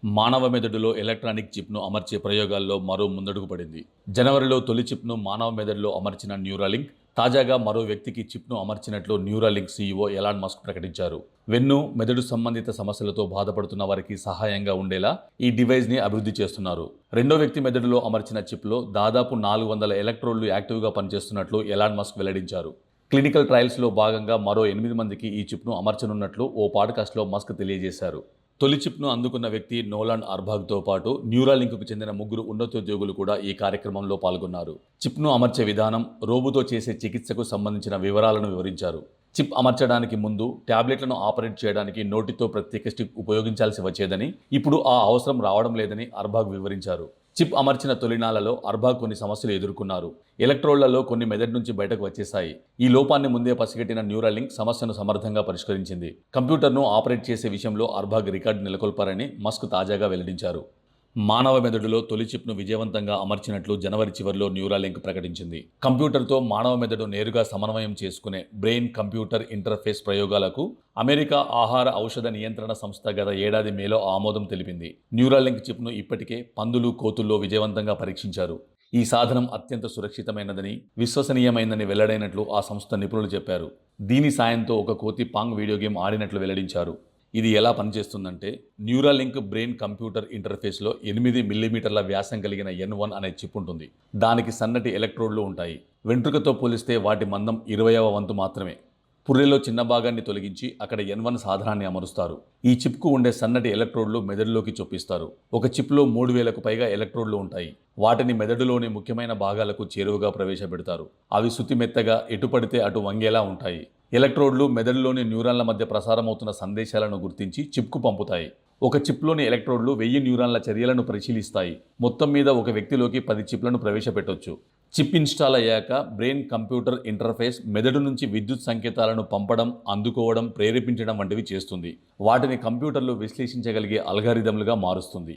మానవ మెదడులో ఎలక్ట్రానిక్ చిప్ను అమర్చే ప్రయోగాల్లో మరో ముందడుగు పడింది. జనవరిలో తొలి చిప్ను మానవ మెదడులో అమర్చిన న్యూరాలింక్ తాజాగా మరో వ్యక్తికి చిప్ను అమర్చినట్లు న్యూరాలింక్ సీఈఓ ఎలాన్ మస్క్ ప్రకటించారు. వెన్ను, మెదడు సంబంధిత సమస్యలతో బాధపడుతున్న వారికి సహాయంగా ఉండేలా ఈ డివైస్ని అభివృద్ధి చేస్తున్నారు. రెండో వ్యక్తి మెదడులో అమర్చిన చిప్లో దాదాపు 400 ఎలక్ట్రోడ్లు యాక్టివ్గా పనిచేస్తున్నట్లు ఎలాన్ మస్క్ వెల్లడించారు. క్లినికల్ ట్రయల్స్లో భాగంగా మరో 8 మందికి ఈ చిప్ను అమర్చనున్నట్లు ఓ పాడ్కాస్ట్లో మస్క్ తెలియజేశారు. తొలి చిప్ను అందుకున్న వ్యక్తి నోలాన్ అర్బాగ్తో పాటు న్యూరాలింక్కు చెందిన 3 ఉన్నతోద్యోగులు కూడా ఈ కార్యక్రమంలో పాల్గొన్నారు. చిప్ను అమర్చే విధానం, రోబోతో చేసే చికిత్సకు సంబంధించిన వివరాలను వివరించారు. చిప్ అమర్చడానికి ముందు ట్యాబ్లెట్లను ఆపరేట్ చేయడానికి నోటితో ప్రత్యేక స్టిక్ ఉపయోగించాల్సి వచ్చేదని, ఇప్పుడు ఆ అవసరం రావడం లేదని అర్బాగ్ వివరించారు. చిప్ అమర్చిన తొలినాళ్లలో అర్బాగ్ కొన్ని సమస్యలు ఎదుర్కొన్నారు. ఎలక్ట్రోడ్లలో కొన్ని మెదడు నుంచి బయటకు వచ్చేశాయి. ఈ లోపాన్ని ముందే పసిగట్టిన న్యూరాలింక్ సమస్యను సమర్థంగా పరిష్కరించింది. కంప్యూటర్ను ఆపరేట్ చేసే విషయంలో అర్బాగ్ రికార్డు నెలకొల్పారని మస్క్ తాజాగా వెల్లడించారు. మానవ మెదడులో తొలి చిప్ను విజయవంతంగా అమర్చినట్లు జనవరి చివరిలో న్యూరాలింక్ ప్రకటించింది. కంప్యూటర్తో మానవ మెదడు నేరుగా సమన్వయం చేసుకునే బ్రెయిన్ కంప్యూటర్ ఇంటర్ఫేస్ ప్రయోగాలకు అమెరికా ఆహార ఔషధ నియంత్రణ సంస్థ గత ఏడాది మేలో ఆమోదం తెలిపింది. న్యూరాలింక్ చిప్ను ఇప్పటికే పందులు, కోతుల్లో విజయవంతంగా పరీక్షించారు. ఈ సాధనం అత్యంత సురక్షితమైనదని, విశ్వసనీయమైనదని వెల్లడైనట్లు ఆ సంస్థ నిపుణులు చెప్పారు. దీని సాయంతో ఒక కోతి పాంగ్ వీడియో గేమ్ ఆడినట్లు వెల్లడించారు. ఇది ఎలా పనిచేస్తుందంటే, న్యూరాలింక్ బ్రెయిన్ కంప్యూటర్ ఇంటర్ఫేస్లో 8 మిల్లీమీటర్ల వ్యాసం కలిగిన N1 అనే చిప్ ఉంటుంది. దానికి సన్నటి ఎలక్ట్రోడ్లు ఉంటాయి. వెంట్రుకతో పోలిస్తే వాటి మందం 20వ వంతు మాత్రమే. పుర్రెలో చిన్న భాగాన్ని తొలగించి అక్కడ N1 సాధనాన్ని అమరుస్తారు. ఈ చిప్కు ఉండే సన్నటి ఎలక్ట్రోడ్లు మెదడులోకి చొప్పిస్తారు. ఒక చిప్లో 3000కు పైగా ఎలక్ట్రోడ్లు ఉంటాయి. వాటిని మెదడులోని ముఖ్యమైన భాగాలకు చేరువగా ప్రవేశపెడతారు. అవి శుతి మెత్తగా, ఎటు పడితే అటు వంగేలా ఉంటాయి. ఎలక్ట్రోడ్లు మెదడులోని న్యూరాన్ల మధ్య ప్రసారమవుతున్న సందేశాలను గుర్తించి చిప్కు పంపుతాయి. ఒక చిప్లోని ఎలక్ట్రోడ్లు 1000 న్యూరాన్ల చర్యలను పరిశీలిస్తాయి. మొత్తం మీద ఒక వ్యక్తిలోకి 10 చిప్లను ప్రవేశపెట్టొచ్చు. చిప్ ఇన్స్టాల్ అయ్యాక బ్రెయిన్ కంప్యూటర్ ఇంటర్ఫేస్ మెదడు నుంచి విద్యుత్ సంకేతాలను పంపడం, అందుకోవడం, ప్రేరేపించడం వంటివి చేస్తుంది. వాటిని కంప్యూటర్లు విశ్లేషించగలిగే అల్గారిథంలుగా మారుస్తుంది.